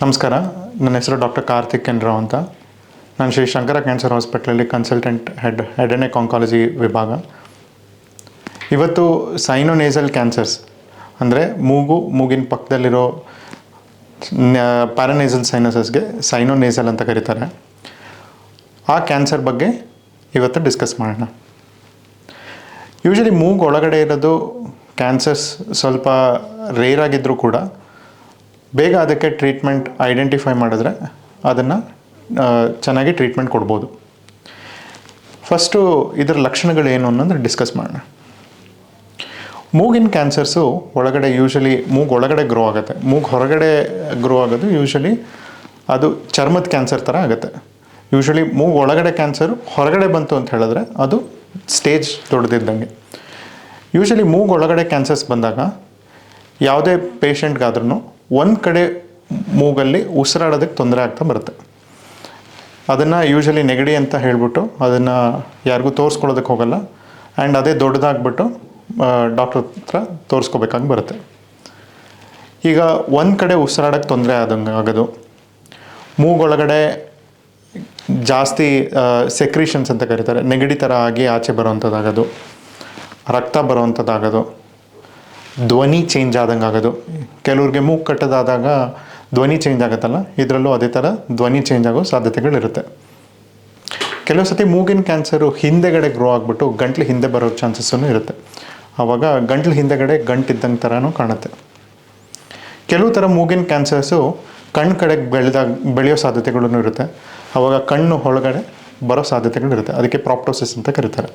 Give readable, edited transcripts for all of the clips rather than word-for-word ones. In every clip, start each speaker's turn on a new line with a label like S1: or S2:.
S1: ನಮಸ್ಕಾರ. ನನ್ನ ಹೆಸರು ಡಾಕ್ಟರ್ ಕಾರ್ತಿಕ್ ಎನ್ ರಾವ್ ಅಂತ. ನಾನು ಶ್ರೀ ಶಂಕರ ಕ್ಯಾನ್ಸರ್ ಹಾಸ್ಪಿಟ್ಲಲ್ಲಿ consultant head and neck oncology ವಿಭಾಗ. ಇವತ್ತು ಸೈನೋನೇಸಲ್ ಕ್ಯಾನ್ಸರ್ಸ್ ಅಂದರೆ ಮೂಗಿನ ಪಕ್ಕದಲ್ಲಿರೋ ಪ್ಯಾರಾನೇಸಲ್ ಸೈನಸಸ್ಗೆ ಸೈನೋನೇಸಲ್ ಅಂತ ಕರೀತಾರೆ. ಆ ಕ್ಯಾನ್ಸರ್ ಬಗ್ಗೆ ಇವತ್ತು ಡಿಸ್ಕಸ್ ಮಾಡೋಣ. ಯೂಶಲಿ ಮೂಗು ಒಳಗಡೆ ಇರೋದು ಕ್ಯಾನ್ಸರ್ಸ್ ಸ್ವಲ್ಪ ರೇರ್ ಆಗಿದ್ದರೂ ಕೂಡ ಬೇಗ ಅದಕ್ಕೆ ಟ್ರೀಟ್ಮೆಂಟ್ ಐಡೆಂಟಿಫೈ ಮಾಡಿದ್ರೆ ಅದನ್ನು ಚೆನ್ನಾಗಿ ಟ್ರೀಟ್ಮೆಂಟ್ ಕೊಡ್ಬೋದು. ಫಸ್ಟು ಇದರ ಲಕ್ಷಣಗಳೇನು ಅನ್ನೋದು ಡಿಸ್ಕಸ್ ಮಾಡೋಣ. ಮೂಗಿನ ಕ್ಯಾನ್ಸರ್ಸು ಒಳಗಡೆ ಯೂಶಲಿ ಮೂಗು ಒಳಗಡೆ ಗ್ರೋ ಆಗುತ್ತೆ. ಮೂಗು ಹೊರಗಡೆ ಗ್ರೋ ಆಗೋದು ಯೂಶಲಿ ಅದು ಚರ್ಮದ ಕ್ಯಾನ್ಸರ್ ಥರ ಆಗುತ್ತೆ. ಯೂಶಲಿ ಮೂಗು ಒಳಗಡೆ ಕ್ಯಾನ್ಸರು ಹೊರಗಡೆ ಬಂತು ಅಂತ ಹೇಳಿದ್ರೆ ಅದು ಸ್ಟೇಜ್ ದೊಡ್ಡದಿದ್ದಂಗೆ. ಯೂಶಲಿ ಮೂಗು ಒಳಗಡೆ ಕ್ಯಾನ್ಸರ್ಸ್ ಬಂದಾಗ ಯಾವುದೇ ಪೇಷಂಟ್ಗಾದ್ರೂ ಒಂದು ಕಡೆ ಮೂಗಲ್ಲಿ ಉಸಿರಾಡೋದಕ್ಕೆ ತೊಂದರೆ ಆಗ್ತಾ ಬರುತ್ತೆ. ಅದನ್ನು ಯೂಶಲಿ ನೆಗಡಿ ಅಂತ ಹೇಳಿಬಿಟ್ಟು ಅದನ್ನು ಯಾರಿಗೂ ತೋರಿಸ್ಕೊಳ್ಳೋದಕ್ಕೆ ಹೋಗಲ್ಲ. ಆ್ಯಂಡ್ ಅದೇ ದೊಡ್ಡದಾಗ್ಬಿಟ್ಟು ಡಾಕ್ಟ್ರ್ ಹತ್ರ ತೋರಿಸ್ಕೋಬೇಕಾಗಿ ಬರುತ್ತೆ. ಈಗ ಒಂದು ಕಡೆ ಉಸಿರಾಡೋಕ್ಕೆ ತೊಂದರೆ ಆದಂಗೆ ಆಗೋದು, ಮೂಗೊಳಗಡೆ ಜಾಸ್ತಿ ಸೆಕ್ರೀಷನ್ಸ್ ಅಂತ ಕರೀತಾರೆ, ನೆಗಡಿ ಥರ ಆಗಿ ಆಚೆ ಬರೋವಂಥದ್ದಾಗೋದು, ರಕ್ತ ಬರೋವಂಥದ್ದಾಗೋದು, ಧ್ವನಿ ಚೇಂಜ್ ಆದಂಗೆ ಆಗೋದು. ಕೆಲವ್ರಿಗೆ ಮೂಗು ಕಟ್ಟೋದಾದಾಗ ಧ್ವನಿ ಚೇಂಜ್ ಆಗುತ್ತಲ್ಲ, ಇದರಲ್ಲೂ ಅದೇ ಥರ ಧ್ವನಿ ಚೇಂಜ್ ಆಗೋ ಸಾಧ್ಯತೆಗಳಿರುತ್ತೆ. ಕೆಲವು ಸತಿ ಮೂಗಿನ ಕ್ಯಾನ್ಸರು ಹಿಂದೆಗಡೆ ಗ್ರೋ ಆಗಿಬಿಟ್ಟು ಗಂಟ್ಲು ಹಿಂದೆ ಬರೋ ಚಾನ್ಸಸ್ಸೂ ಇರುತ್ತೆ. ಆವಾಗ ಗಂಟ್ಲು ಹಿಂದೆಗಡೆ ಗಂಟಿದ್ದಂಗೆ ಥರನೂ ಕಾಣುತ್ತೆ. ಕೆಲವು ಥರ ಮೂಗಿನ ಕ್ಯಾನ್ಸರ್ಸು ಕಣ್ಣು ಕಡೆಗೆ ಬೆಳೆಯೋ ಸಾಧ್ಯತೆಗಳೂ ಇರುತ್ತೆ. ಆವಾಗ ಕಣ್ಣು ಒಳಗಡೆ ಬರೋ ಸಾಧ್ಯತೆಗಳಿರುತ್ತೆ. ಅದಕ್ಕೆ ಪ್ರಾಪ್ಟೋಸಿಸ್ ಅಂತ ಕರೀತಾರೆ.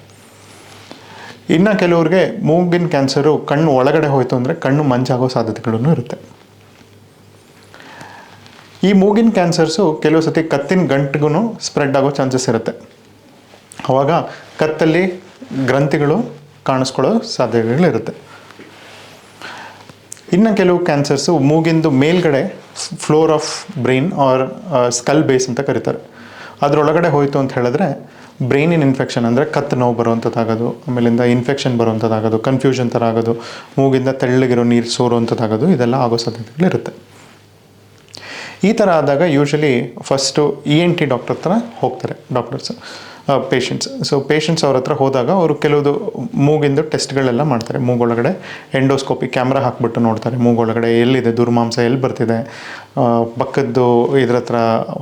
S1: ಇನ್ನು ಕೆಲವ್ರಿಗೆ ಮೂಗಿನ ಕ್ಯಾನ್ಸರು ಕಣ್ಣು ಒಳಗಡೆ ಹೋಯಿತು ಅಂದರೆ ಕಣ್ಣು ಮಂಜಾಗೋ ಸಾಧ್ಯತೆಗಳೂ ಇರುತ್ತೆ. ಈ ಮೂಗಿನ ಕ್ಯಾನ್ಸರ್ಸು ಕೆಲವು ಸತಿ ಕತ್ತಿನ ಗಂಟಿಗೂ ಸ್ಪ್ರೆಡ್ ಆಗೋ ಚಾನ್ಸಸ್ ಇರುತ್ತೆ. ಆವಾಗ ಕತ್ತಲ್ಲಿ ಗ್ರಂಥಿಗಳು ಕಾಣಿಸ್ಕೊಳ್ಳೋ ಸಾಧ್ಯತೆಗಳಿರುತ್ತೆ. ಇನ್ನು ಕೆಲವು ಕ್ಯಾನ್ಸರ್ಸು ಮೂಗಿಂದು ಮೇಲ್ಗಡೆ floor of brain or skull base ಅಂತ ಕರೀತಾರೆ. ಅದರೊಳಗಡೆ ಹೋಯಿತು ಅಂತ ಹೇಳಿದ್ರೆ ಬ್ರೈನಿನ ಇನ್ಫೆಕ್ಷನ್ ಅಂದರೆ ಕತ್ತು ನೋವು ಬರುವಂಥದ್ದಾಗೋದು, ಆಮೇಲಿಂದ ಇನ್ಫೆಕ್ಷನ್ ಬರುವಂಥದ್ದಾಗೋದು, ಕನ್ಫ್ಯೂಷನ್ ಥರ ಆಗೋದು, ಮೂಗಿಂದ ತೆಳ್ಳಗಿರೋ ನೀರು ಸೋರುವಂಥದ್ದಾಗೋದು, ಇದೆಲ್ಲ ಆಗೋ ಸಾಧ್ಯತೆಗಳಿರುತ್ತೆ. ಈ ಥರ ಆದಾಗ ಯೂಶಲಿ ಫಸ್ಟು ENT ಡಾಕ್ಟರ್ ಹತ್ರ ಹೋಗ್ತಾರೆ ಪೇಷಂಟ್ಸ್. ಸೊ ಪೇಷಂಟ್ಸ್ ಅವ್ರ ಹತ್ರ ಹೋದಾಗ ಅವರು ಕೆಲವುದು ಮೂಗಿಂದು ಟೆಸ್ಟ್ಗಳೆಲ್ಲ ಮಾಡ್ತಾರೆ. ಮೂಗೊಳಗಡೆ ಎಂಡೋಸ್ಕೋಪಿ ಕ್ಯಾಮ್ರಾ ಹಾಕ್ಬಿಟ್ಟು ನೋಡ್ತಾರೆ ಮೂಗೊಳಗಡೆ ಎಲ್ಲಿದೆ ದುರ್ಮಾಂಸ, ಎಲ್ಲಿ ಬರ್ತಿದೆ, ಪಕ್ಕದ್ದು ಇದ್ರ ಹತ್ರ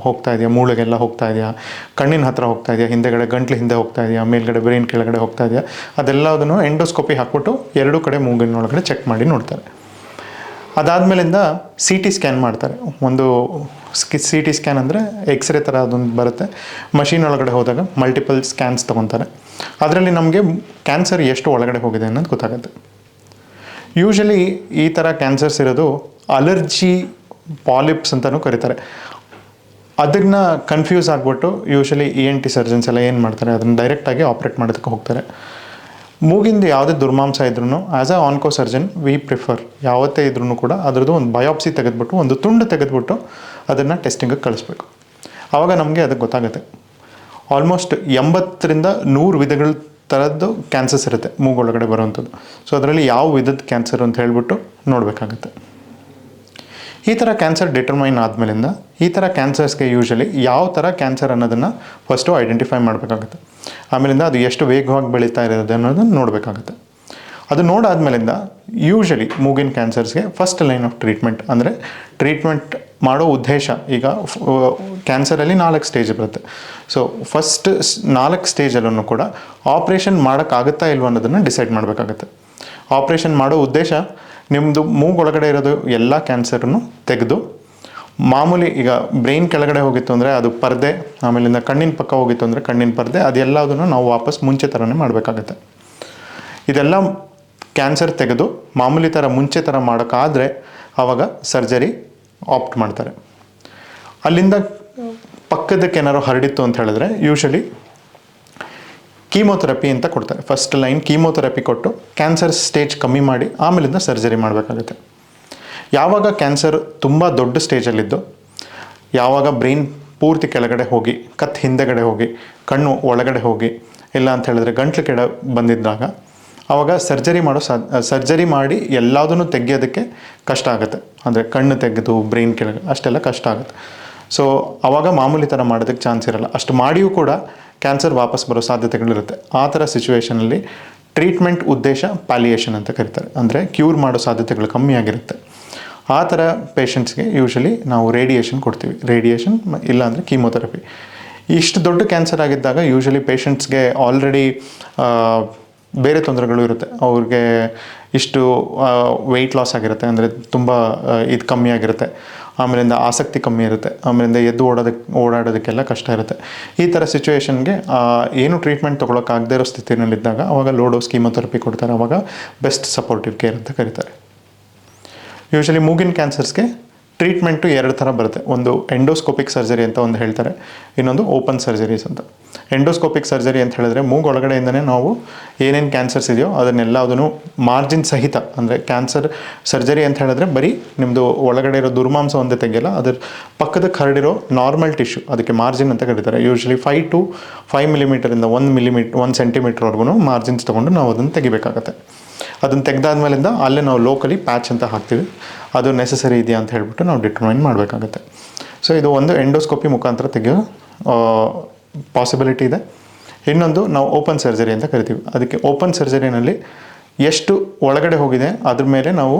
S1: ಹೋಗ್ತಾ ಇದೆಯಾ, ಮೂಳೆಗೆಲ್ಲ ಹೋಗ್ತಾ ಇದೆಯಾ, ಕಣ್ಣಿನ ಹತ್ರ ಹೋಗ್ತಾ ಇದೆಯಾ, ಹಿಂದೆಗಡೆ ಗಂಟ್ಲು ಹಿಂದೆ ಹೋಗ್ತಾ ಇದೆಯಾ, ಮೇಲ್ಗಡೆ ಬ್ರೈನ್ ಕೆಳಗಡೆ ಹೋಗ್ತಾ ಇದೆಯಾ, ಅದೆಲ್ಲದನ್ನು ಎಂಡೋಸ್ಕೋಪಿ ಹಾಕ್ಬಿಟ್ಟು ಎರಡೂ ಕಡೆ ಮೂಗಿನೊಳಗಡೆ ಚೆಕ್ ಮಾಡಿ ನೋಡ್ತಾರೆ. ಅದಾದಮೇಲಿಂದ CT ಸ್ಕ್ಯಾನ್ ಮಾಡ್ತಾರೆ. ಒಂದು CT ಸ್ಕ್ಯಾನ್ ಅಂದರೆ ಎಕ್ಸ್ರೇ ಥರ ಅದೊಂದು ಬರುತ್ತೆ. ಮಷೀನ್ ಒಳಗಡೆ ಹೋದಾಗ ಮಲ್ಟಿಪಲ್ ಸ್ಕ್ಯಾನ್ಸ್ ತೊಗೊತಾರೆ. ಅದರಲ್ಲಿ ನಮಗೆ ಕ್ಯಾನ್ಸರ್ ಎಷ್ಟು ಒಳಗಡೆ ಹೋಗಿದೆ ಅನ್ನೋದು ಗೊತ್ತಾಗುತ್ತೆ. ಯೂಶಲಿ ಈ ಥರ ಕ್ಯಾನ್ಸರ್ಸ್ ಇರೋದು ಅಲರ್ಜಿ ಪಾಲಿಪ್ಸ್ ಅಂತಲೂ ಕರೀತಾರೆ. ಅದನ್ನು ಕನ್ಫ್ಯೂಸ್ ಆಗಿಬಿಟ್ಟು ಯೂಶಲಿ ENT ಸರ್ಜನ್ಸ್ ಎಲ್ಲ ಏನು ಮಾಡ್ತಾರೆ, ಅದನ್ನು ಡೈರೆಕ್ಟಾಗಿ ಆಪ್ರೇಟ್ ಮಾಡೋದಕ್ಕೆ ಹೋಗ್ತಾರೆ. ಮೂಗಿಂದ ಯಾವುದೇ ದುರ್ಮಾಂಸ ಇದ್ರೂ as a onco surgeon we prefer ಯಾವತ್ತೇ ಇದ್ರೂ ಕೂಡ ಅದರದ್ದು ಒಂದು ಬಯೋಪ್ಸಿ ತೆಗೆದುಬಿಟ್ಟು ಒಂದು ತುಂಡು ತೆಗೆದುಬಿಟ್ಟು ಅದನ್ನು ಟೆಸ್ಟಿಂಗಿಗೆ ಕಳಿಸ್ಬೇಕು. ಆವಾಗ ನಮಗೆ ಅದಕ್ಕೆ ಗೊತ್ತಾಗುತ್ತೆ. ಆಲ್ಮೋಸ್ಟ್ 80ರಿಂದ 100 ವಿಧಗಳ ಥರದ್ದು ಕ್ಯಾನ್ಸರ್ಸ್ ಇರುತ್ತೆ ಮೂಗೊಳಗಡೆ ಬರುವಂಥದ್ದು. ಸೊ ಅದರಲ್ಲಿ ಯಾವ ವಿಧದ ಕ್ಯಾನ್ಸರ್ ಅಂತ ಹೇಳ್ಬಿಟ್ಟು ನೋಡಬೇಕಾಗುತ್ತೆ. ಈ ಥರ ಕ್ಯಾನ್ಸರ್ ಡಿಟರ್ಮೈನ್ ಆದಮೇಲಿಂದ ಈ ಥರ ಕ್ಯಾನ್ಸರ್ಸ್ಗೆ ಯೂಶಲಿ ಯಾವ ಥರ ಕ್ಯಾನ್ಸರ್ ಅನ್ನೋದನ್ನು ಫಸ್ಟು ಐಡೆಂಟಿಫೈ ಮಾಡಬೇಕಾಗುತ್ತೆ. ಆಮೇಲಿಂದ ಅದು ಎಷ್ಟು ವೇಗವಾಗಿ ಬೆಳೀತಾ ಇರೋದು ಅನ್ನೋದನ್ನು ನೋಡಬೇಕಾಗುತ್ತೆ. ಅದು ನೋಡಾದ್ಮೇಲಿಂದ ಯೂಶಲಿ ಮೂಗಿನ ಕ್ಯಾನ್ಸರ್ಸ್ಗೆ ಫಸ್ಟ್ ಲೈನ್ ಆಫ್ ಟ್ರೀಟ್ಮೆಂಟ್ ಅಂದರೆ ಟ್ರೀಟ್ಮೆಂಟ್ ಮಾಡೋ ಉದ್ದೇಶ. ಈಗ ಕ್ಯಾನ್ಸರಲ್ಲಿ 4 ಸ್ಟೇಜ್ ಬರುತ್ತೆ. ಸೊ ಫಸ್ಟ್ 4 ಸ್ಟೇಜಲ್ಲೂ ಕೂಡ ಆಪ್ರೇಷನ್ ಮಾಡೋಕ್ಕಾಗುತ್ತಾ ಇಲ್ವ ಅನ್ನೋದನ್ನು ಡಿಸೈಡ್ ಮಾಡಬೇಕಾಗುತ್ತೆ. ಆಪ್ರೇಷನ್ ಮಾಡೋ ಉದ್ದೇಶ ನಿಮ್ಮದು ಮೂಗೊಳಗಡೆ ಇರೋದು ಎಲ್ಲ ಕ್ಯಾನ್ಸರನ್ನು ತೆಗೆದು ಮಾಮೂಲಿ ಈಗ ಬ್ರೈನ್ ಕೆಳಗಡೆ ಹೋಗಿತ್ತು ಅಂದರೆ ಅದು ಪರ್ದೆ, ಆಮೇಲಿಂದ ಕಣ್ಣಿನ ಪಕ್ಕ ಹೋಗಿತ್ತು ಅಂದರೆ ಕಣ್ಣಿನ ಪರ್ದೆ, ಅದೆಲ್ಲದನ್ನು ನಾವು ವಾಪಸ್ ಮುಂಚೆ ಥರನೇ ಮಾಡಬೇಕಾಗತ್ತೆ. ಇದೆಲ್ಲ ಕ್ಯಾನ್ಸರ್ ತೆಗೆದು ಮಾಮೂಲಿ ಥರ ಮುಂಚೆ ಥರ ಮಾಡೋಕ್ಕಾದರೆ ಆವಾಗ ಸರ್ಜರಿ ಆಪ್ಟ್ ಮಾಡ್ತಾರೆ. ಅಲ್ಲಿಂದ ಪಕ್ಕದಕ್ಕೆ ಏನಾದ್ರು ಹರಡಿತ್ತು ಅಂತ ಹೇಳಿದ್ರೆ ಯೂಶಲಿ ಕೀಮೋಥೆರಪಿ ಅಂತ ಕೊಡ್ತಾರೆ. ಫಸ್ಟ್ ಲೈನ್ ಕೀಮೋಥೆರಪಿ ಕೊಟ್ಟು ಕ್ಯಾನ್ಸರ್ ಸ್ಟೇಜ್ ಕಮ್ಮಿ ಮಾಡಿ ಆಮೇಲಿಂದ ಸರ್ಜರಿ ಮಾಡಬೇಕಾಗುತ್ತೆ. ಯಾವಾಗ ಕ್ಯಾನ್ಸರ್ ತುಂಬ ದೊಡ್ಡ ಸ್ಟೇಜಲ್ಲಿದ್ದು, ಯಾವಾಗ ಬ್ರೈನ್ ಪೂರ್ತಿ ಕೆಳಗಡೆ ಹೋಗಿ, ಕತ್ತು ಹಿಂದೆಗಡೆ ಹೋಗಿ, ಕಣ್ಣು ಒಳಗಡೆ ಹೋಗಿ, ಇಲ್ಲ ಅಂತ ಹೇಳಿದ್ರೆ ಗಂಟ್ಲು ಕೆಳ ಬಂದಿದ್ದಾಗ ಆವಾಗ ಸರ್ಜರಿ ಮಾಡಿ ಎಲ್ಲದನ್ನು ತೆಗೆಯೋದಕ್ಕೆ ಕಷ್ಟ ಆಗುತ್ತೆ. ಅಂದರೆ ಕಣ್ಣು ತೆಗೆದು ಬ್ರೈನ್ ಕೆಳಗೆ ಅಷ್ಟೆಲ್ಲ ಕಷ್ಟ ಆಗುತ್ತೆ. ಸೊ ಆವಾಗ ಮಾಮೂಲಿ ಥರ ಮಾಡೋದಕ್ಕೆ ಚಾನ್ಸ್ ಇರಲ್ಲ. ಅಷ್ಟು ಮಾಡಿಯೂ ಕೂಡ ಕ್ಯಾನ್ಸರ್ ವಾಪಸ್ ಬರೋ ಸಾಧ್ಯತೆಗಳಿರುತ್ತೆ. ಆ ಥರ ಸಿಚುವೇಷನಲ್ಲಿ ಟ್ರೀಟ್ಮೆಂಟ್ ಉದ್ದೇಶ ಪ್ಯಾಲಿಯೇಷನ್ ಅಂತ ಕರೀತಾರೆ. ಅಂದರೆ ಕ್ಯೂರ್ ಮಾಡೋ ಸಾಧ್ಯತೆಗಳು ಕಮ್ಮಿ ಆಗಿರುತ್ತೆ. ಆ ಥರ ಪೇಷಂಟ್ಸ್ಗೆ ಯೂಶಲಿ ನಾವು ರೇಡಿಯೇಷನ್ ಕೊಡ್ತೀವಿ. ರೇಡಿಯೇಷನ್ ಇಲ್ಲಾಂದರೆ ಕೀಮೊಥೆರಪಿ. ಇಷ್ಟು ದೊಡ್ಡ ಕ್ಯಾನ್ಸರ್ ಆಗಿದ್ದಾಗ ಯೂಶಲಿ ಪೇಷಂಟ್ಸ್ಗೆ ಆಲ್ರೆಡಿ ಬೇರೆ ತೊಂದರೆಗಳು ಇರುತ್ತೆ. ಅವ್ರಿಗೆ ಇಷ್ಟು ವೆಯ್ಟ್ ಲಾಸ್ ಆಗಿರುತ್ತೆ, ಅಂದರೆ ತುಂಬ ಇದು ಕಮ್ಮಿ ಆಗಿರುತ್ತೆ. ಆಮೇಲಿಂದ ಆಸಕ್ತಿ ಕಮ್ಮಿ ಇರುತ್ತೆ. ಆಮೇಲಿಂದ ಎದ್ದು ಓಡಾಡೋದಕ್ಕೆಲ್ಲ ಕಷ್ಟ ಇರುತ್ತೆ. ಈ ಥರ ಸಿಚುವೇಷನ್ಗೆ ಏನು ಟ್ರೀಟ್ಮೆಂಟ್ ತೊಗೊಳಕ್ಕಾಗದೇ ಇರೋ ಸ್ಥಿತಿನಲ್ಲಿದ್ದಾಗ ಅವಾಗ ಲೋ ಡೋಸ್ ಕೀಮೊಥೆರಪಿ ಕೊಡ್ತಾರೆ. ಅವಾಗ ಬೆಸ್ಟ್ ಸಪೋರ್ಟಿವ್ ಕೇರ್ ಅಂತ ಕರೀತಾರೆ. ಯೂಶಲಿ ಮೂಗಿನ ಕ್ಯಾನ್ಸರ್ಸ್ಗೆ ಟ್ರೀಟ್ಮೆಂಟು 2 ಥರ ಬರುತ್ತೆ. ಒಂದು ಎಂಡೋಸ್ಕೋಪಿಕ್ ಸರ್ಜರಿ ಅಂತ ಒಂದು ಹೇಳ್ತಾರೆ, ಇನ್ನೊಂದು ಓಪನ್ ಸರ್ಜರೀಸ್ ಅಂತ. ಎಂಡೋಸ್ಕೋಪಿಕ್ ಸರ್ಜರಿ ಅಂತ ಹೇಳಿದ್ರೆ ಮೂಗೊಳಗಡೆಯಿಂದನೇ ನಾವು ಏನೇನು ಕ್ಯಾನ್ಸರ್ಸ್ ಇದೆಯೋ ಅದನ್ನೆಲ್ಲದನ್ನು ಮಾರ್ಜಿನ್ ಸಹಿತ, ಅಂದರೆ ಕ್ಯಾನ್ಸರ್ ಸರ್ಜರಿ ಅಂತ ಹೇಳಿದ್ರೆ ಬರೀ ನಿಮ್ಮದು ಒಳಗಡೆ ಇರೋ ದುರ್ಮಾಂಸ ಒಂದೇ ತೆಗೆಯಲ್ಲ, ಅದ್ರ ಪಕ್ಕದಕ್ಕೆ ಹರಡಿರೋ ನಾರ್ಮಲ್ ಟಿಶ್ಯೂ, ಅದಕ್ಕೆ ಮಾರ್ಜಿನ್ ಅಂತ ಕರೀತಾರೆ. ಯೂಶಲಿ 5 to 5 ಮಿಲಿಮೀಟರಿಂದ 1 ಸೆಂಟಿಮೀಟರ್ವರೆಗೂ ಮಾರ್ಜಿನ್ಸ್ ತೊಗೊಂಡು ನಾವು ಅದನ್ನು ತೆಗಿಬೇಕಾಗತ್ತೆ. ಅದನ್ನು ತೆಗೆದಾದ್ಮೇಲಿಂದ ಅಲ್ಲೇ ನಾವು ಲೋಕಲಿ ಪ್ಯಾಚ್ ಅಂತ ಹಾಕ್ತೀವಿ. ಅದು ನೆಸಸರಿ ಇದೆಯಾ ಅಂತ ಹೇಳ್ಬಿಟ್ಟು ನಾವು ಡಿಟರ್ಮೈನ್ ಮಾಡಬೇಕಾಗತ್ತೆ. ಸೊ ಇದು ಒಂದು ಎಂಡೋಸ್ಕೋಪಿ ಮುಖಾಂತರ ತೆಗೆಯೋ ಪಾಸಿಬಿಲಿಟಿ ಇದೆ. ಇನ್ನೊಂದು ನಾವು ಓಪನ್ ಸರ್ಜರಿ ಅಂತ ಕರಿತೀವಿ. ಅದಕ್ಕೆ ಓಪನ್ ಸರ್ಜರಿನಲ್ಲಿ ಎಷ್ಟು ಒಳಗಡೆ ಹೋಗಿದೆ ಅದ್ರ ಮೇಲೆ ನಾವು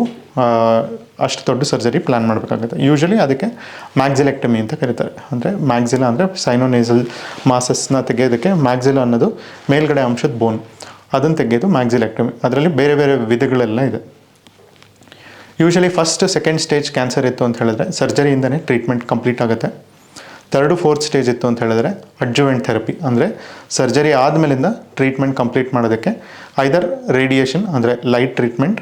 S1: ಅಷ್ಟು ದೊಡ್ಡ ಸರ್ಜರಿ ಪ್ಲ್ಯಾನ್ ಮಾಡಬೇಕಾಗುತ್ತೆ. ಯೂಶಲಿ ಅದಕ್ಕೆ ಮ್ಯಾಕ್ಸಿಲೆಕ್ಟಮಿ ಅಂತ ಕರೀತಾರೆ. ಅಂದರೆ ಮ್ಯಾಕ್ಸಿಲ ಅಂದರೆ ಸೈನೋನೇಸಲ್ ಮಾಸಸ್ನ ತೆಗೆಯೋದಕ್ಕೆ ಮ್ಯಾಕ್ಸಿಲ ಅನ್ನೋದು ಮೇಲ್ಗಡೆ ಅಂಶದ ಬೋನ್, ಅದನ್ನು ತೆಗೆಯೋದು ಮ್ಯಾಕ್ಸಿಲೆಕ್ಟಮಿ. ಅದರಲ್ಲಿ ಬೇರೆ ಬೇರೆ ವಿಧಗಳೆಲ್ಲ ಇದೆ. Usually first second stage cancer ಇತ್ತು ಅಂತ ಹೇಳಿದ್ರೆ ಸರ್ಜರಿಯಿಂದನೇ ಟ್ರೀಟ್ಮೆಂಟ್ ಕಂಪ್ಲೀಟ್ ಆಗುತ್ತೆ. 3rd, 4th ಸ್ಟೇಜ್ ಇತ್ತು ಅಂತ ಹೇಳಿದ್ರೆ ಅಡ್ಜುವೆಂಟ್ ಥೆರಪಿ, ಅಂದರೆ ಸರ್ಜರಿ ಆದಮೇಲಿಂದ ಟ್ರೀಟ್ಮೆಂಟ್ ಕಂಪ್ಲೀಟ್ ಮಾಡೋದಕ್ಕೆ ಐದರ್ ರೇಡಿಯೇಷನ್ ಅಂದರೆ ಲೈಟ್ ಟ್ರೀಟ್ಮೆಂಟ್,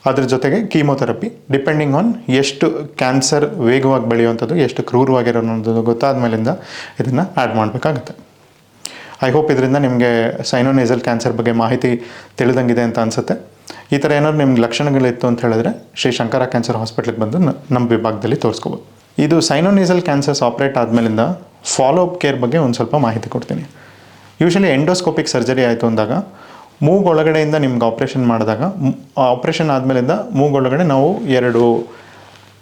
S1: ಅದ್ರ ಜೊತೆಗೆ ಕೀಮೊಥೆರಪಿ, ಡಿಪೆಂಡಿಂಗ್ ಆನ್ ಎಷ್ಟು ಕ್ಯಾನ್ಸರ್ ವೇಗವಾಗಿ ಬೆಳೆಯುವಂಥದ್ದು, ಎಷ್ಟು ಕ್ರೂರವಾಗಿರೋ ಅನ್ನೋದು ಗೊತ್ತಾದ್ಮೇಲಿಂದ ಇದನ್ನು ಆ್ಯಡ್ ಮಾಡಬೇಕಾಗುತ್ತೆ. ಐ ಹೋಪ್ ಇದರಿಂದ ನಿಮಗೆ ಸೈನೋನೇಸಲ್ ಕ್ಯಾನ್ಸರ್ ಬಗ್ಗೆ ಮಾಹಿತಿ ತಿಳಿದಂಗಿದೆ ಅಂತ ಅನಿಸುತ್ತೆ. ಈ ಥರ ಏನಾದ್ರು ನಿಮ್ಗೆ ಲಕ್ಷಣಗಳಿತ್ತು ಅಂತ ಹೇಳಿದ್ರೆ ಶ್ರೀ ಶಂಕರ ಕ್ಯಾನ್ಸರ್ ಹಾಸ್ಪಿಟ್ಲಿಗೆ ಬಂದು ನಮ್ಮ ವಿಭಾಗದಲ್ಲಿ ತೋರಿಸ್ಕೋಬೋದು. ಇದು ಸೈನೋನೇಸಲ್ ಕ್ಯಾನ್ಸರ್ಸ್ ಆಪ್ರೇಟ್ ಆದಮೇಲಿಂದ ಫಾಲೋ ಅಪ್ ಕೇರ್ ಬಗ್ಗೆ ಒಂದು ಸ್ವಲ್ಪ ಮಾಹಿತಿ ಕೊಡ್ತೀನಿ. ಯೂಶಲಿ ಎಂಡೋಸ್ಕೋಪಿಕ್ ಸರ್ಜರಿ ಆಯಿತು ಅಂದಾಗ ಮೂಗೊಳಗಡೆಯಿಂದ ನಿಮ್ಗೆ ಆಪ್ರೇಷನ್ ಮಾಡಿದಾಗ, ಆಪ್ರೇಷನ್ ಆದಮೇಲಿಂದ ಮೂಗೊಳಗಡೆ ನಾವು 2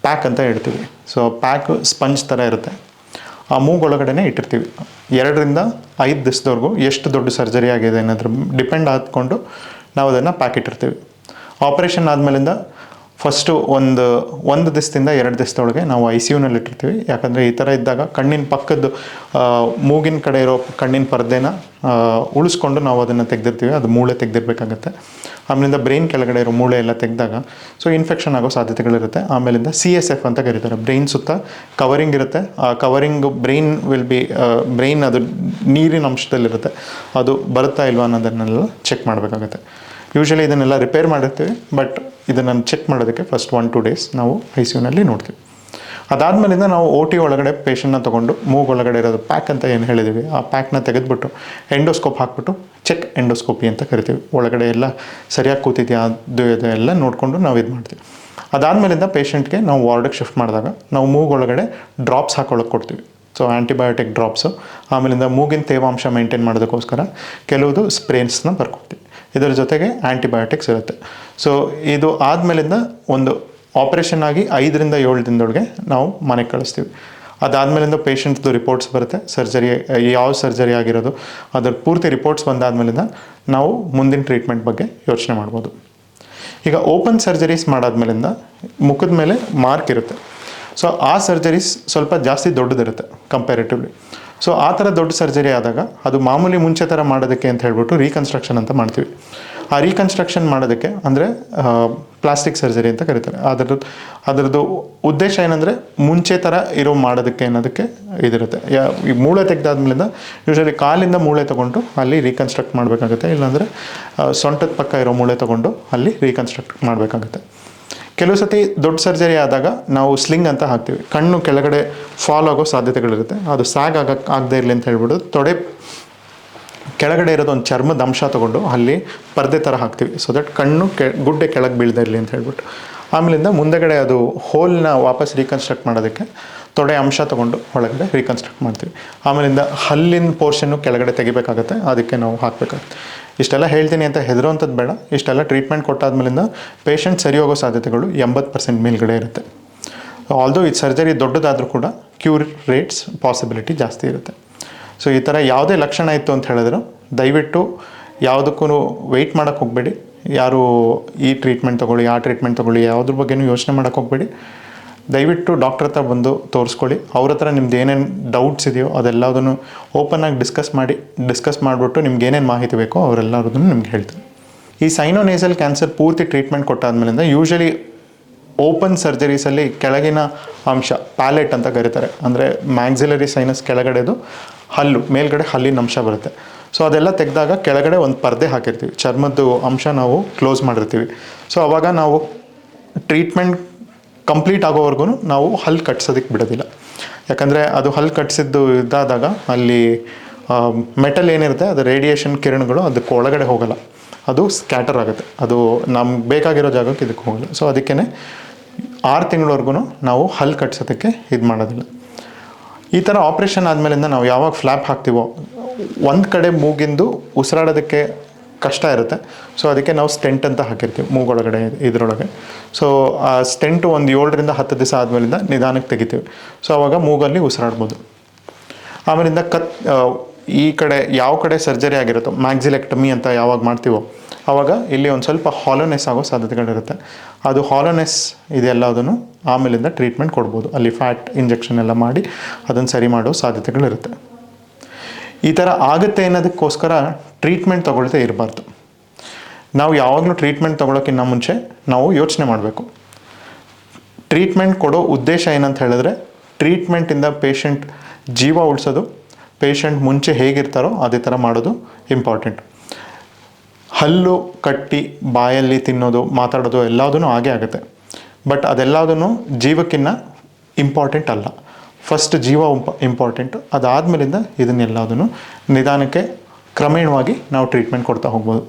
S1: ಪ್ಯಾಕ್ ಅಂತ ಇಡ್ತೀವಿ. ಸೊ ಪ್ಯಾಕ್ ಸ್ಪಂಜ್ ಥರ ಇರುತ್ತೆ. ಆ ಮೂಗೊಳಗಡೆನೇ ಇಟ್ಟಿರ್ತೀವಿ. 2 ರಿಂದ 5 ದಿವಸದವರೆಗೂ ಎಷ್ಟು ದೊಡ್ಡ ಸರ್ಜರಿ ಆಗಿದೆ ಅನ್ನೋದ್ರ ಡಿಪೆಂಡ್ ಆದ್ಕೊಂಡು ನಾವು ಅದನ್ನು ಪ್ಯಾಕ್ ಇಟ್ಟಿರ್ತೀವಿ. ಆಪ್ರೇಷನ್ ಆದಮೇಲಿಂದ ಫಸ್ಟು ಒಂದು ದಿವಸದಿಂದ 2 ದಿವಸದೊಳಗೆ ನಾವು ICUನಲ್ಲಿ ಇಟ್ಟಿರ್ತೀವಿ. ಯಾಕಂದರೆ ಈ ಥರ ಇದ್ದಾಗ ಕಣ್ಣಿನ ಪಕ್ಕದ ಮೂಗಿನ ಕಡೆ ಇರೋ ಕಣ್ಣಿನ ಪರದೆನ ಉಳಿಸ್ಕೊಂಡು ನಾವು ಅದನ್ನು ತೆಗೆದಿರ್ತೀವಿ. ಅದು ಮೂಳೆ ತೆಗೆದಿರ್ಬೇಕಾಗತ್ತೆ. ಆಮೇಲಿಂದ ಬ್ರೈನ್ ಕೆಳಗಡೆ ಇರೋ ಮೂಳೆ ಎಲ್ಲ ತೆಗೆದಾಗ ಸೊ ಇನ್ಫೆಕ್ಷನ್ ಆಗೋ ಸಾಧ್ಯತೆಗಳಿರುತ್ತೆ. ಆಮೇಲಿಂದ CSF ಅಂತ ಕರೀತಾರೆ. ಬ್ರೈನ್ ಸುತ್ತ ಕವರಿಂಗ್ ಇರುತ್ತೆ. ಆ ಕವರಿಂಗ್ ಬ್ರೈನ್ ಅದು ನೀರಿನ ಅಂಶದಲ್ಲಿರುತ್ತೆ. ಅದು ಬರುತ್ತಾ ಇಲ್ವಾ ಅನ್ನೋದನ್ನೆಲ್ಲ ಚೆಕ್ ಮಾಡಬೇಕಾಗತ್ತೆ. ಯೂಶಲಿ ಇದನ್ನೆಲ್ಲ ರಿಪೇರ್ ಮಾಡಿರ್ತೀವಿ, ಬಟ್ ಇದನ್ನು ಚೆಕ್ ಮಾಡೋದಕ್ಕೆ ಫಸ್ಟ್ 1-2 ಡೇಸ್ ನಾವು ICUನಲ್ಲಿ ನೋಡ್ತೀವಿ. ಅದಾದಮೇಲಿಂದ ನಾವು OT ಒಳಗಡೆ ಪೇಷಂಟ್ನ ತೊಗೊಂಡು ಮೂಗೊಳಗಡೆ ಇರೋದು ಪ್ಯಾಕ್ ಅಂತ ಏನು ಹೇಳಿದ್ದೀವಿ, ಆ ಪ್ಯಾಕ್ನ ತೆಗೆದುಬಿಟ್ಟು ಎಂಡೋಸ್ಕೋಪ್ ಹಾಕ್ಬಿಟ್ಟು ಚೆಕ್ ಎಂಡೋಸ್ಕೋಪಿ ಅಂತ ಕರಿತೀವಿ. ಒಳಗಡೆ ಎಲ್ಲ ಸರಿಯಾಗಿ ಕೂತಿದೆಯಾ ಅದು ಎಲ್ಲ ನೋಡಿಕೊಂಡು ನಾವು ಇದು ಮಾಡ್ತೀವಿ. ಅದಾದಮೇಲಿಂದ ಪೇಷಂಟ್ಗೆ ನಾವು ವಾರ್ಡಿಗೆ ಶಿಫ್ಟ್ ಮಾಡಿದಾಗ ನಾವು ಮೂಗೊಳಗಡೆ ಡ್ರಾಪ್ಸ್ ಹಾಕೊಳ್ಳೋಕೆ ಕೊಡ್ತೀವಿ. ಸೊ ಆ್ಯಂಟಿಬಯೋಟಿಕ್ ಡ್ರಾಪ್ಸು, ಆಮೇಲಿಂದ ಮೂಗಿನ ತೇವಾಂಶ ಮೇಂಟೈನ್ ಮಾಡೋದಕ್ಕೋಸ್ಕರ ಕೆಲವುದು ಸ್ಪ್ರೇನ್ಸ್ನ ಬರ್ಕೊಡ್ತೀವಿ. ಇದರ ಜೊತೆಗೆ ಆ್ಯಂಟಿಬಯೋಟಿಕ್ಸ್ ಇರುತ್ತೆ. ಸೊ ಇದು ಆದಮೇಲಿಂದ ಒಂದು ಆಪ್ರೇಷನ್ ಆಗಿ 5 ರಿಂದ 7 ದಿನದೊಳಗೆ ನಾವು ಮನೆಗೆ ಕಳಿಸ್ತೀವಿ. ಅದಾದಮೇಲಿಂದ ಪೇಷಂಟ್ದು ರಿಪೋರ್ಟ್ಸ್ ಬರುತ್ತೆ. ಸರ್ಜರಿ ಯಾವ ಸರ್ಜರಿ ಆಗಿರೋದು ಅದರ ಪೂರ್ತಿ ರಿಪೋರ್ಟ್ಸ್ ಬಂದಾದಮೇಲಿಂದ ನಾವು ಮುಂದಿನ ಟ್ರೀಟ್ಮೆಂಟ್ ಬಗ್ಗೆ ಯೋಚನೆ ಮಾಡ್ಬೋದು. ಈಗ ಓಪನ್ ಸರ್ಜರೀಸ್ ಮಾಡಾದ್ಮೇಲಿಂದ ಮುಖದ ಮೇಲೆ ಮಾರ್ಕ್ ಇರುತ್ತೆ. ಸೊ ಆ ಸರ್ಜರೀಸ್ ಸ್ವಲ್ಪ ಜಾಸ್ತಿ ದೊಡ್ಡದಿರುತ್ತೆ ಕಂಪ್ಯಾರಿಟಿವ್ಲಿ. ಸೊ ಆ ಥರ ದೊಡ್ಡ ಸರ್ಜರಿ ಆದಾಗ ಅದು ಮಾಮೂಲಿ ಮುಂಚೆ ಥರ ಮಾಡೋದಕ್ಕೆ ಅಂತ ಹೇಳ್ಬಿಟ್ಟು ರೀಕನ್ಸ್ಟ್ರಕ್ಷನ್ ಅಂತ ಮಾಡ್ತೀವಿ. ಆ ರೀಕನ್ಸ್ಟ್ರಕ್ಷನ್ ಮಾಡೋದಕ್ಕೆ ಅಂದರೆ ಪ್ಲಾಸ್ಟಿಕ್ ಸರ್ಜರಿ ಅಂತ ಕರೀತಾರೆ. ಅದರದ್ದು ಉದ್ದೇಶ ಏನಂದರೆ ಮುಂಚೆ ಥರ ಇರೋ ಮಾಡೋದಕ್ಕೆ ಅನ್ನೋದಕ್ಕೆ ಇದಿರುತ್ತೆ. ಈ ಮೂಳೆ ತೆಗೆದಾದ್ಮೇಲಿಂದ ಯೂಶಲಿ ಕಾಲಿಂದ ಮೂಳೆ ತೊಗೊಂಡು ಅಲ್ಲಿ ರೀಕನ್ಸ್ಟ್ರಕ್ಟ್ ಮಾಡಬೇಕಾಗುತ್ತೆ. ಇಲ್ಲಾಂದರೆ ಸೊಂಟದ ಪಕ್ಕ ಇರೋ ಮೂಳೆ ತೊಗೊಂಡು ಅಲ್ಲಿ ರೀಕನ್ಸ್ಟ್ರಕ್ಟ್ ಮಾಡಬೇಕಾಗುತ್ತೆ. ಕೆಲವು ಸತಿ ದೊಡ್ಡ ಸರ್ಜರಿ ಆದಾಗ ನಾವು ಸ್ಲಿಂಗ್ ಅಂತ ಹಾಕ್ತೀವಿ. ಕಣ್ಣು ಕೆಳಗಡೆ ಫಾಲ್ ಆಗೋ ಸಾಧ್ಯತೆಗಳಿರುತ್ತೆ. ಅದು ಸ್ಯಾಗ್ ಆಗದೇ ಇರಲಿ ಅಂತ ಹೇಳ್ಬಿಟ್ಟು ತೊಡೆ ಕೆಳಗಡೆ ಇರೋದು ಒಂದು ಚರ್ಮದ ಅಂಶ ತೊಗೊಂಡು ಅಲ್ಲಿ ಪರ್ದೆ ಥರ ಹಾಕ್ತೀವಿ. ಸೊ ದಟ್ ಕಣ್ಣು ಗುಡ್ಡೆ ಕೆಳಗೆ ಬೀಳದೇ ಇರಲಿ ಅಂತ ಹೇಳ್ಬಿಟ್ಟು. ಆಮೇಲಿಂದ ಮುಂದೆಗಡೆ ಅದು ಹೋಲ್ನ ವಾಪಸ್ ರೀಕನ್ಸ್ಟ್ರಕ್ಟ್ ಮಾಡೋದಕ್ಕೆ ತೊಡೆ ಅಂಶ ತೊಗೊಂಡು ಒಳಗಡೆ ರೀಕನ್ಸ್ಟ್ರಕ್ಟ್ ಮಾಡ್ತೀವಿ. ಆಮೇಲಿಂದ ಹಲ್ಲಿನ ಪೋರ್ಷನ್ನು ಕೆಳಗಡೆ ತೆಗಿಬೇಕಾಗತ್ತೆ, ಅದಕ್ಕೆ ನಾವು ಹಾಕಬೇಕಾಗುತ್ತೆ. ಇಷ್ಟೆಲ್ಲ ಹೇಳ್ತೀನಿ ಅಂತ ಹೆದರುವಂಥದ್ದು ಬೇಡ. ಇಷ್ಟೆಲ್ಲ ಟ್ರೀಟ್ಮೆಂಟ್ ಕೊಟ್ಟಾದ್ಮೇಲಿಂದ ಪೇಷಂಟ್ ಸರಿ ಹೋಗೋ ಸಾಧ್ಯತೆಗಳು 80% ಮೇಲ್ಗಡೆ ಇರುತ್ತೆ. ಆಲ್ದೋ ಇದು ಸರ್ಜರಿ ದೊಡ್ಡದಾದರೂ ಕೂಡ ಕ್ಯೂರ್ ರೇಟ್ಸ್ ಪಾಸಿಬಿಲಿಟಿ ಜಾಸ್ತಿ ಇರುತ್ತೆ. ಸೊ ಈ ಥರ ಯಾವುದೇ ಲಕ್ಷಣ ಇತ್ತು ಅಂತ ಹೇಳಿದ್ರು ದಯವಿಟ್ಟು ಯಾವುದಕ್ಕೂ ವೆಯ್ಟ್ ಮಾಡೋಕ್ಕೆ ಹೋಗಬೇಡಿ. ಯಾರು ಈ ಟ್ರೀಟ್ಮೆಂಟ್ ತೊಗೊಳ್ಳಿ, ಆ ಟ್ರೀಟ್ಮೆಂಟ್ ತೊಗೊಳ್ಳಿ, ಯಾವುದ್ರ ಬಗ್ಗೆನೂ ಯೋಚನೆ ಮಾಡೋಕ್ಕೆ ಹೋಗಬೇಡಿ. ದಯವಿಟ್ಟು ಡಾಕ್ಟ್ರ್ ಹತ್ರ ಬಂದು ತೋರಿಸ್ಕೊಳ್ಳಿ. ಅವ್ರ ಹತ್ರ ನಿಮ್ದು ಏನೇನು ಡೌಟ್ಸ್ ಇದೆಯೋ ಅದೆಲ್ಲದನ್ನು ಓಪನ್ನಾಗಿ ಡಿಸ್ಕಸ್ ಮಾಡಿಬಿಟ್ಟು ನಿಮ್ಗೆ ಏನೇನು ಮಾಹಿತಿ ಬೇಕೋ ಅವರೆಲ್ಲರದನ್ನು ನಿಮ್ಗೆ ಹೇಳ್ತೀನಿ. ಈ ಸೈನೋನೇಸಲ್ ಕ್ಯಾನ್ಸರ್ ಪೂರ್ತಿ ಟ್ರೀಟ್ಮೆಂಟ್ ಕೊಟ್ಟಾದ್ಮೇಲಿಂದ ಯೂಶಲಿ ಓಪನ್ ಸರ್ಜರೀಸಲ್ಲಿ ಕೆಳಗಿನ ಅಂಶ ಪ್ಯಾಲೆಟ್ ಅಂತ ಕರೀತಾರೆ, ಅಂದರೆ ಮ್ಯಾಕ್ಸಿಲರಿ ಸೈನಸ್ ಕೆಳಗಡೆದು ಹಲ್ಲು, ಮೇಲ್ಗಡೆ ಹಲ್ಲಿನ ಅಂಶ ಬರುತ್ತೆ. ಸೊ ಅದೆಲ್ಲ ತೆಗೆದಾಗ ಕೆಳಗಡೆ ಒಂದು ಪರ್ದೆ ಹಾಕಿರ್ತೀವಿ, ಚರ್ಮದ್ದು ಅಂಶ ನಾವು ಕ್ಲೋಸ್ ಮಾಡಿರ್ತೀವಿ. ಸೊ ಆವಾಗ ನಾವು ಟ್ರೀಟ್ಮೆಂಟ್ ಕಂಪ್ಲೀಟ್ ಆಗೋವರೆಗೂ ನಾವು ಹಲ್ಲು ಕಟ್ಸೋದಕ್ಕೆ ಬಿಡೋದಿಲ್ಲ. ಯಾಕಂದರೆ ಅದು ಹಲ್ಲು ಕಟ್ಸಿದ್ದು ಇದಾದಾಗ ಅಲ್ಲಿ ಮೆಟಲ್ ಏನಿರುತ್ತೆ ಅದು ರೇಡಿಯೇಷನ್ ಕಿರಣಗಳು ಅದಕ್ಕೆ ಒಳಗಡೆ ಹೋಗೋಲ್ಲ, ಅದು ಸ್ಕ್ಯಾಟರ್ ಆಗುತ್ತೆ, ಅದು ನಮ್ಗೆ ಬೇಕಾಗಿರೋ ಜಾಗಕ್ಕೆ ಇದಕ್ಕೆ ಹೋಗಲ್ಲ. ಸೊ ಅದಕ್ಕೇ 6 ತಿಂಗಳವರೆಗೂ ನಾವು ಹಲ್ಲು ಕಟ್ಸೋದಕ್ಕೆ ಇದು ಮಾಡೋದಿಲ್ಲ. ಈ ಥರ ಆಪ್ರೇಷನ್ ಆದಮೇಲಿಂದ ನಾವು ಯಾವಾಗ ಫ್ಲ್ಯಾಪ್ ಹಾಕ್ತೀವೋ ಒಂದು ಕಡೆ ಮೂಗಿಂದು ಉಸಿರಾಡೋದಕ್ಕೆ ಕಷ್ಟ ಇರುತ್ತೆ. ಸೊ ಅದಕ್ಕೆ ನಾವು ಸ್ಟೆಂಟ್ ಅಂತ ಹಾಕಿರ್ತೀವಿ ಮೂಗೊಳಗಡೆ ಇದರೊಳಗೆ. ಸೊ ಆ ಸ್ಟೆಂಟು ಒಂದು 7ರಿಂದ 10 ದಿವಸ ಆದಮೇಲಿಂದ ನಿಧಾನಕ್ಕೆ ತೆಗಿತೀವಿ. ಸೊ ಆವಾಗ ಮೂಗಲ್ಲಿ ಉಸಿರಾಡ್ಬೋದು. ಆಮೇಲಿಂದ ಈ ಕಡೆ ಯಾವ ಕಡೆ ಸರ್ಜರಿ ಆಗಿರುತ್ತೋ ಮ್ಯಾಕ್ಸಿಲೆಕ್ಟಮಿ ಅಂತ ಯಾವಾಗ ಮಾಡ್ತೀವೋ ಆವಾಗ ಇಲ್ಲಿ ಒಂದು ಸ್ವಲ್ಪ ಹಾಲೋನೆಸ್ ಆಗೋ ಸಾಧ್ಯತೆಗಳಿರುತ್ತೆ. ಅದು ಹಾಲೋನೆಸ್ ಇದೆಲ್ಲದನ್ನು ಆಮೇಲಿಂದ ಟ್ರೀಟ್ಮೆಂಟ್ ಕೊಡ್ಬೋದು. ಅಲ್ಲಿ ಫ್ಯಾಟ್ ಇಂಜೆಕ್ಷನ್ ಎಲ್ಲ ಮಾಡಿ ಅದನ್ನು ಸರಿ ಮಾಡೋ ಸಾಧ್ಯತೆಗಳಿರುತ್ತೆ. ಈ ಥರ ಆಗುತ್ತೆ ಅನ್ನೋದಕ್ಕೋಸ್ಕರ ಟ್ರೀಟ್ಮೆಂಟ್ ತೊಗೊಳ್ತಾ ಇರಬಾರ್ದು. ನಾವು ಯಾವಾಗಲೂ ಟ್ರೀಟ್ಮೆಂಟ್ ತೊಗೊಳೋಕ್ಕಿಂತ ಮುಂಚೆ ನಾವು ಯೋಚನೆ ಮಾಡಬೇಕು. ಟ್ರೀಟ್ಮೆಂಟ್ ಕೊಡೋ ಉದ್ದೇಶ ಏನಂತ ಹೇಳಿದ್ರೆ ಟ್ರೀಟ್ಮೆಂಟಿಂದ ಪೇಷಂಟ್ ಜೀವ ಉಳಿಸೋದು, ಪೇಷಂಟ್ ಮುಂಚೆ ಹೇಗಿರ್ತಾರೋ ಅದೇ ಥರ ಮಾಡೋದು ಇಂಪಾರ್ಟೆಂಟ್. ಹಲ್ಲು ಕಟ್ಟಿ ಬಾಯಲ್ಲಿ ತಿನ್ನೋದು, ಮಾತಾಡೋದು ಎಲ್ಲದೂ ಹಾಗೇ ಆಗುತ್ತೆ. ಬಟ್ ಅದೆಲ್ಲದೂ ಜೀವಕ್ಕಿಂತ ಇಂಪಾರ್ಟೆಂಟ್ ಅಲ್ಲ. ಫಸ್ಟ್ ಜೀವ ಇಂಪಾರ್ಟೆಂಟು, ಅದಾದಮೇಲಿಂದ ಇದನ್ನೆಲ್ಲದನ್ನು ನಿಧಾನಕ್ಕೆ ಕ್ರಮೇಣವಾಗಿ ನಾವು ಟ್ರೀಟ್ಮೆಂಟ್ ಕೊಡ್ತಾ ಹೋಗ್ಬೋದು.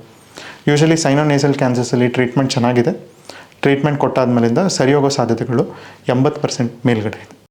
S1: ಯೂಶಲಿ ಸೈನೋನೇಸಲ್ ಕ್ಯಾನ್ಸರ್ಸಲ್ಲಿ ಟ್ರೀಟ್ಮೆಂಟ್ ಚೆನ್ನಾಗಿದೆ. ಟ್ರೀಟ್ಮೆಂಟ್ ಕೊಟ್ಟಾದ್ಮೇಲಿಂದ ಸರಿ ಹೋಗೋ ಸಾಧ್ಯತೆಗಳು 80% ಮೇಲ್ಗಡೆ ಇದೆ.